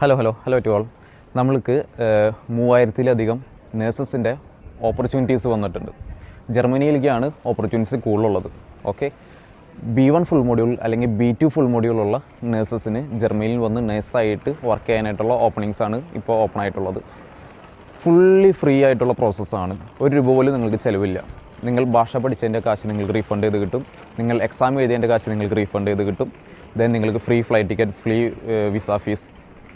Hello to all. നമ്മൾക്ക് 3000-ലധികം നേഴ്സസിൻ്റെ opportunities വന്നിട്ടുണ്ട്. ജർമ്മനിയിലേക്കാണ് opportunities കൂടുതലുള്ളത്. ഓക്കെ, B1 ഫുൾ മൊഡ്യൂൾ അല്ലെങ്കിൽ B2 ഫുൾ മൊഡ്യൂളുള്ള നേഴ്സസിന് ജർമ്മനിയിൽ വന്ന് നേഴ്സായിട്ട് വർക്ക് ചെയ്യാനായിട്ടുള്ള ഓപ്പണിങ്സാണ് ഇപ്പോൾ ഓപ്പൺ ആയിട്ടുള്ളത്. ഫുള്ളി ഫ്രീ ആയിട്ടുള്ള പ്രോസസ്സാണ്. ഒരു രൂപ പോലും നിങ്ങൾക്ക് ചിലവില്ല. നിങ്ങൾ ഭാഷ പഠിച്ചതിൻ്റെ കാശ് നിങ്ങൾക്ക് റീഫണ്ട് ചെയ്ത് കിട്ടും. നിങ്ങൾ എക്സാം എഴുതിയതിൻ്റെ കാശ് നിങ്ങൾക്ക് റീഫണ്ട് ചെയ്ത് കിട്ടും. ദെൻ നിങ്ങൾക്ക് free flight ticket, free visa fees,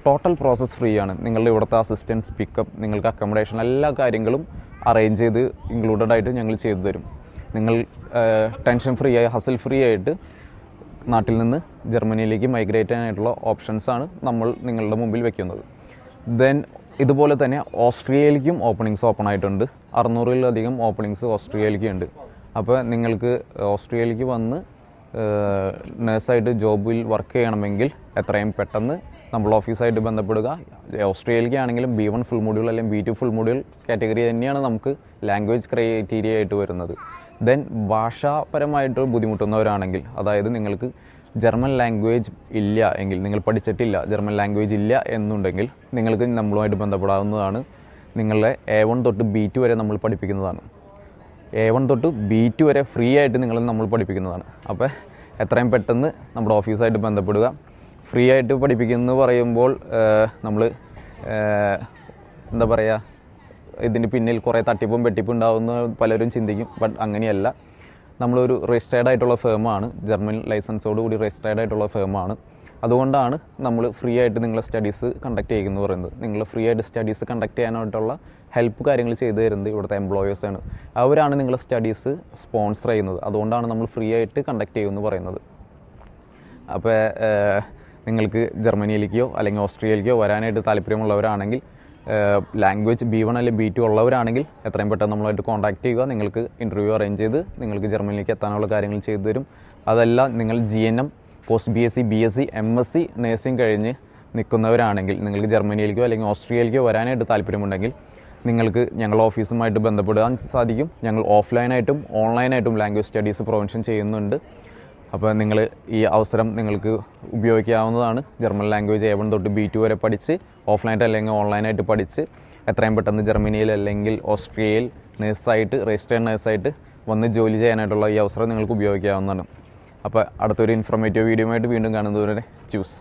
total process free ആണ്. നിങ്ങളുടെ ഇവിടുത്തെ അസിസ്റ്റൻസ്, പിക്കപ്പ്, നിങ്ങൾക്ക് അക്കോമഡേഷൻ, എല്ലാ കാര്യങ്ങളും അറേഞ്ച് ചെയ്ത് ഇൻക്ലൂഡഡ് ആയിട്ട് ഞങ്ങൾ ചെയ്തു തരും. നിങ്ങൾ ടെൻഷൻ ഫ്രീ ആയി, ഹസൽ ഫ്രീ ആയിട്ട് നാട്ടിൽ നിന്ന് ജർമ്മനിയിലേക്ക് മൈഗ്രേറ്റ് ചെയ്യാനായിട്ടുള്ള ഓപ്ഷൻസാണ് നമ്മൾ നിങ്ങളുടെ മുമ്പിൽ വെക്കുന്നത്. ദെൻ ഇതുപോലെ തന്നെ ഓസ്ട്രിയയിലേക്കും ഓപ്പണിങ്സ് ഓപ്പൺ ആയിട്ടുണ്ട്. 600-ലധികം ഓപ്പണിങ്സ് ഓസ്ട്രിയയിലേക്ക് ഉണ്ട്. അപ്പോൾ നിങ്ങൾക്ക് ഓസ്ട്രിയയിലേക്ക് വന്ന് നേഴ്സായിട്ട് ജോബിൽ വർക്ക് ചെയ്യണമെങ്കിൽ എത്രയും പെട്ടെന്ന് നമ്മൾ ഓഫീസായിട്ട് ബന്ധപ്പെടുക. ഓസ്ട്രേലിയക്ക് ആണെങ്കിലും B1 ഫുൾ മൊഡ്യൂൾ അല്ലെങ്കിൽ B2 ഫുൾ മൊഡ്യൂൾ കാറ്റഗറി തന്നെയാണ് നമുക്ക് ലാംഗ്വേജ് ക്രൈറ്റീരിയ ആയിട്ട് വരുന്നത്. ദെൻ ഭാഷാപരമായിട്ട് ബുദ്ധിമുട്ടുന്നവരാണെങ്കിൽ, അതായത് നിങ്ങൾക്ക് ജർമ്മൻ ലാംഗ്വേജ് ഇല്ല എങ്കിൽ, നിങ്ങൾ പഠിച്ചിട്ടില്ല, ജർമ്മൻ ലാംഗ്വേജ് ഇല്ല എന്നുണ്ടെങ്കിൽ നിങ്ങൾക്ക് നമ്മളുമായിട്ട് ബന്ധപ്പെടാവുന്നതാണ്. നിങ്ങളുടെ A1 തൊട്ട് B2 വരെ നമ്മൾ പഠിപ്പിക്കുന്നതാണ്. A1 തൊട്ട് B2 വരെ ഫ്രീ ആയിട്ട് നമ്മൾ പഠിപ്പിക്കുന്നതാണ്. അപ്പോൾ എത്രയും പെട്ടെന്ന് നമ്മുടെ ഓഫീസായിട്ട് ബന്ധപ്പെടുക. ഫ്രീ ആയിട്ട് പഠിപ്പിക്കുന്നു പറയുമ്പോൾ നമ്മൾ എന്താ പറയുക, ഇതിന് പിന്നിൽ കുറേ തട്ടിപ്പും വെട്ടിപ്പും ഉണ്ടാകുന്ന പലരും ചിന്തിക്കും. ബട്ട് അങ്ങനെയല്ല. നമ്മളൊരു രജിസ്റ്റേർഡ് ആയിട്ടുള്ള ഫേമാണ്, ജർമ്മൻ ലൈസൻസോടുകൂടി രജിസ്റ്റേർഡ് ആയിട്ടുള്ള ഫേമാണ്. അതുകൊണ്ടാണ് നമ്മൾ ഫ്രീ ആയിട്ട് നിങ്ങളെ സ്റ്റഡീസ് കണ്ടക്ട് ചെയ്യുമെന്ന് പറയുന്നത്. നിങ്ങൾ ഫ്രീ ആയിട്ട് സ്റ്റഡീസ് കണ്ടക്ട് ചെയ്യാനായിട്ടുള്ള ഹെൽപ്പ് കാര്യങ്ങൾ ചെയ്തു തരുന്നത് ഇവിടുത്തെ എംപ്ലോയേഴ്സാണ്. അവരാണ് നിങ്ങളെ സ്റ്റഡീസ് സ്പോൺസർ ചെയ്യുന്നത്. അതുകൊണ്ടാണ് നമ്മൾ ഫ്രീ ആയിട്ട് കണ്ടക്ട് ചെയ്യുമെന്ന് പറയുന്നത്. അപ്പോൾ നിങ്ങൾക്ക് ജർമ്മനിയിലേക്കോ അല്ലെങ്കിൽ ഓസ്ട്രേലിയയിലേക്കോ വരാനായിട്ട് താല്പര്യമുള്ളവരാണെങ്കിൽ, ലാംഗ്വേജ് B1 അല്ലെങ്കിൽ B2 ഉള്ളവരാണെങ്കിൽ എത്രയും പെട്ടെന്ന് നമ്മളായിട്ട് കോൺടാക്ട് ചെയ്യുക. നിങ്ങൾക്ക് ഇൻ്റർവ്യൂ അറേഞ്ച് ചെയ്ത് നിങ്ങൾക്ക് ജർമ്മനിയിലേക്ക് എത്താനുള്ള കാര്യങ്ങൾ ചെയ്തു തരും. അതല്ല, നിങ്ങൾ GNM, post BSc, BSc, MSc nursing കഴിഞ്ഞ് നിൽക്കുന്നവരാണെങ്കിൽ, നിങ്ങൾക്ക് ജർമ്മനിയിലേക്കോ അല്ലെങ്കിൽ ഓസ്ട്രേലിയയിലേക്കോ വരാനായിട്ട് താല്പര്യമുണ്ടെങ്കിൽ നിങ്ങൾക്ക് ഞങ്ങളുടെ ഓഫീസുമായിട്ട് ബന്ധപ്പെടാൻ സാധിക്കും. ഞങ്ങൾ ഓഫ്ലൈനായിട്ടും ഓൺലൈനായിട്ടും ലാംഗ്വേജ് സ്റ്റഡീസ് പ്രൊവൻഷൻ ചെയ്യുന്നുണ്ട്. അപ്പോൾ നിങ്ങൾ ഈ അവസരം നിങ്ങൾക്ക് ഉപയോഗിക്കാവുന്നതാണ്. ജർമ്മൻ ലാംഗ്വേജ് A1 തൊട്ട് B2 വരെ പഠിച്ച്, ഓഫ്ലൈനായിട്ട് അല്ലെങ്കിൽ ഓൺലൈനായിട്ട് പഠിച്ച് എത്രയും പെട്ടെന്ന് ജർമ്മനിയിൽ അല്ലെങ്കിൽ ഓസ്ട്രിയയിൽ നേഴ്സായിട്ട്, രജിസ്റ്റേർഡ് നേഴ്സായിട്ട് വന്ന് ജോലി ചെയ്യാനായിട്ടുള്ള ഈ അവസരം നിങ്ങൾക്ക് ഉപയോഗിക്കാവുന്നതാണ്. അപ്പോൾ അടുത്തൊരു ഇൻഫോർമേറ്റീവ് വീഡിയോ ആയിട്ട് വീണ്ടും കാണുന്നതുവരെ ചൂസ്.